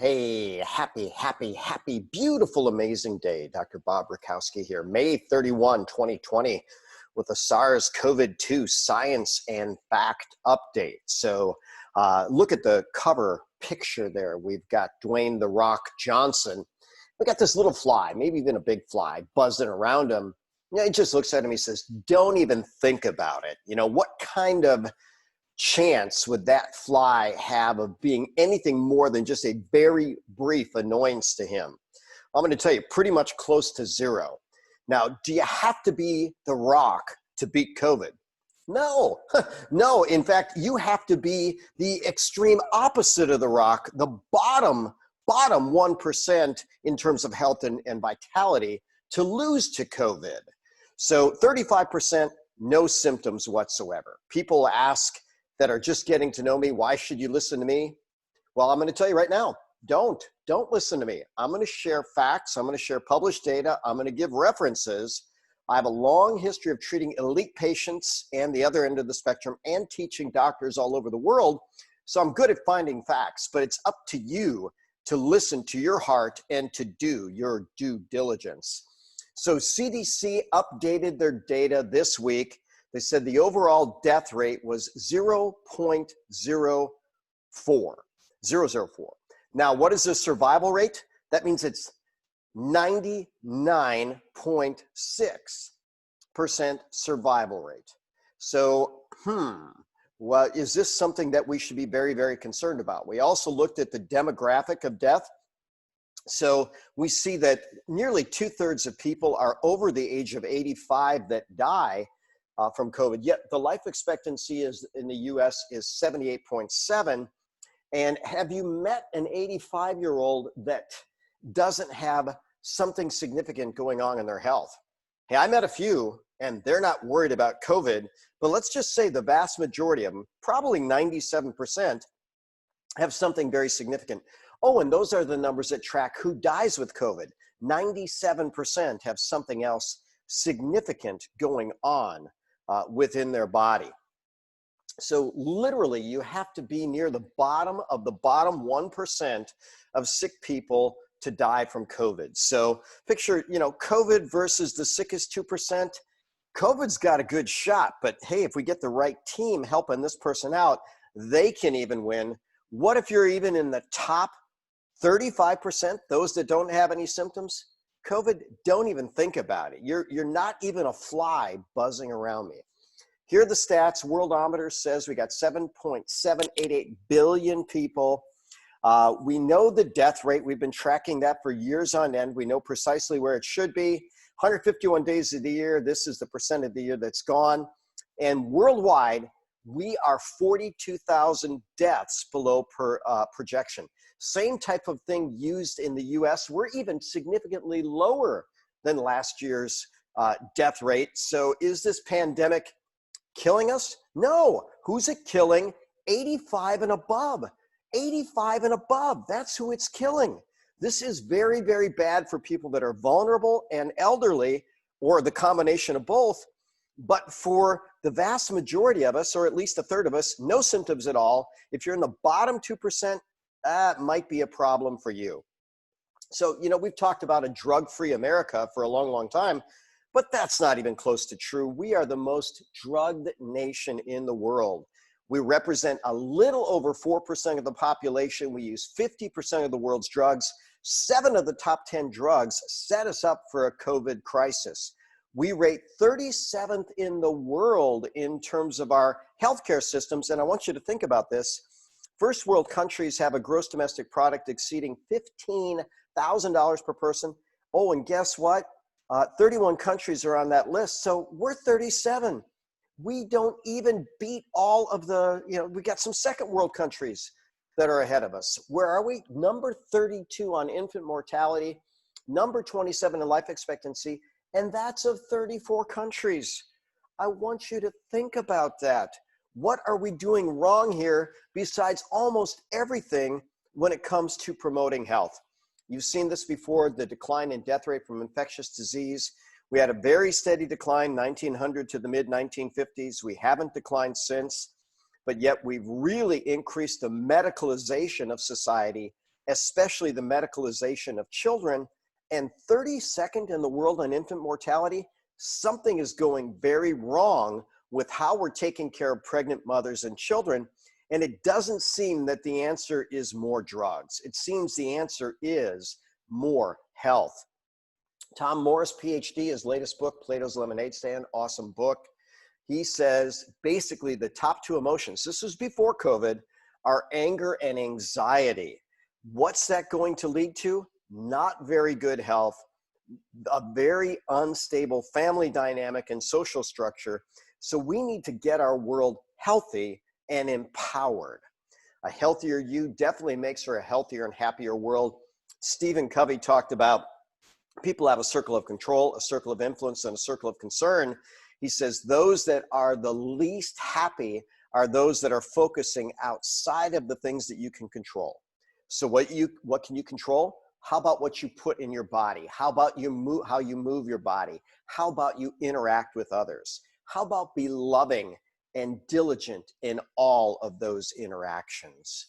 Hey, happy, beautiful, amazing day. Dr. Bob Rakowski here, May 31, 2020, with a SARS-CoV-2 science and fact update. So look at the cover picture there. We've got Dwayne "The Rock" Johnson. We got this little fly, maybe even a big fly, buzzing around him. Yeah, he just looks at him, he says, don't even think about it. You know, what kind of chance would that fly have of being anything more than just a very brief annoyance to him? I'm going to tell you, pretty much close to zero. Now, do you have to be The Rock to beat COVID? No, no. In fact, you have to be the extreme opposite of The Rock, the bottom 1% in terms of health and vitality to lose to COVID. So 35%, no symptoms whatsoever. People ask, that are just getting to know me, why should you listen to me? Well, I'm going to tell you right now, don't listen to me. I'm going to share facts. I'm going to share published data. I'm going to give references. I have a long history of treating elite patients and the other end of the spectrum and teaching doctors all over the world. So I'm good at finding facts, but it's up to you to listen to your heart and to do your due diligence. So CDC updated their data this week. They said the overall death rate was 0.04. Now, what is the survival rate? That means it's 99.6% survival rate. So, well, is this something that we should be very, very concerned about? We also looked at the demographic of death. So we see that nearly 2/3 of people are over the age of 85 that die from COVID, yet the life expectancy is in the US is 78.7. And have you met an 85-year-old that doesn't have something significant going on in their health? Hey, I met a few and they're not worried about COVID, but let's just say the vast majority of them, probably 97%, have something very significant. Oh, and those are the numbers that track who dies with COVID. 97% have something else significant going on within their body. So literally, you have to be near the bottom of the bottom 1% of sick people to die from COVID. So picture, COVID versus the sickest 2%. COVID's got a good shot, but hey, if we get the right team helping this person out, they can even win. What if you're even in the top 35%, those that don't have any symptoms? COVID, don't even think about it. You're not even a fly buzzing around me. Here are the stats. Worldometer says we got 7.788 billion people. We know the death rate. We've been tracking that for years on end. We know precisely where it should be. 151 days of the year. This is the percent of the year that's gone. And worldwide, we are 42,000 deaths below projection. Same type of thing used in the US. We're even significantly lower than last year's death rate. So is this pandemic killing us? No. Who's it killing? 85 and above. 85 and above. That's who it's killing. This is very, very bad for people that are vulnerable and elderly, or the combination of both. But for the vast majority of us, or at least 1/3 of us, no symptoms at all. If you're in the bottom 2%, that might be a problem for you. So, we've talked about a drug-free America for a long, long time, but that's not even close to true. We are the most drugged nation in the world. We represent a little over 4% of the population. We use 50% of the world's drugs. 7 of the top 10 drugs set us up for a COVID crisis. We rate 37th in the world in terms of our healthcare systems. And I want you to think about this. First world countries have a gross domestic product exceeding $15,000 per person. Oh, and guess what? 31 countries are on that list. So we're 37. We don't even beat all of the, we got some second world countries that are ahead of us. Where are we? Number 32 on infant mortality, number 27 in life expectancy, and that's of 34 countries. I want you to think about that. What are we doing wrong here besides almost everything when it comes to promoting health? You've seen this before, the decline in death rate from infectious disease. We had a very steady decline, 1900 to the mid-1950s. We haven't declined since, but yet we've really increased the medicalization of society especially the medicalization of children. And 32nd in the world on infant mortality, something is going very wrong with how we're taking care of pregnant mothers and children. And it doesn't seem that the answer is more drugs. It seems the answer is more health. Tom Morris, PhD, his latest book, Plato's Lemonade Stand, awesome book. He says basically the top two emotions, this was before COVID, are anger and anxiety. What's that going to lead to? Not very good health, a very unstable family dynamic and social structure. So we need to get our world healthy and empowered. A healthier you definitely makes for a healthier and happier world. Stephen Covey talked about people have a circle of control, a circle of influence, and a circle of concern. He says those that are the least happy are those that are focusing outside of the things that you can control. So what can you control? How about what you put in your body? How about how you move your body? How about you interact with others? How about be loving and diligent in all of those interactions?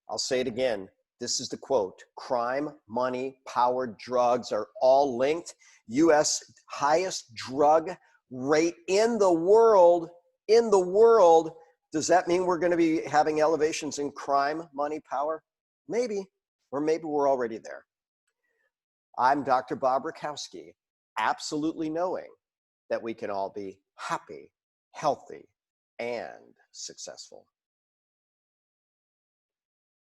I'll say it again. This is the quote: crime, money, power, drugs are all linked. US highest drug rate in the world. Does that mean we're going to be having elevations in crime, money, power? Maybe, or maybe we're already there. I'm Dr. Bob Rakowski, absolutely knowing that we can all be happy, healthy, and successful.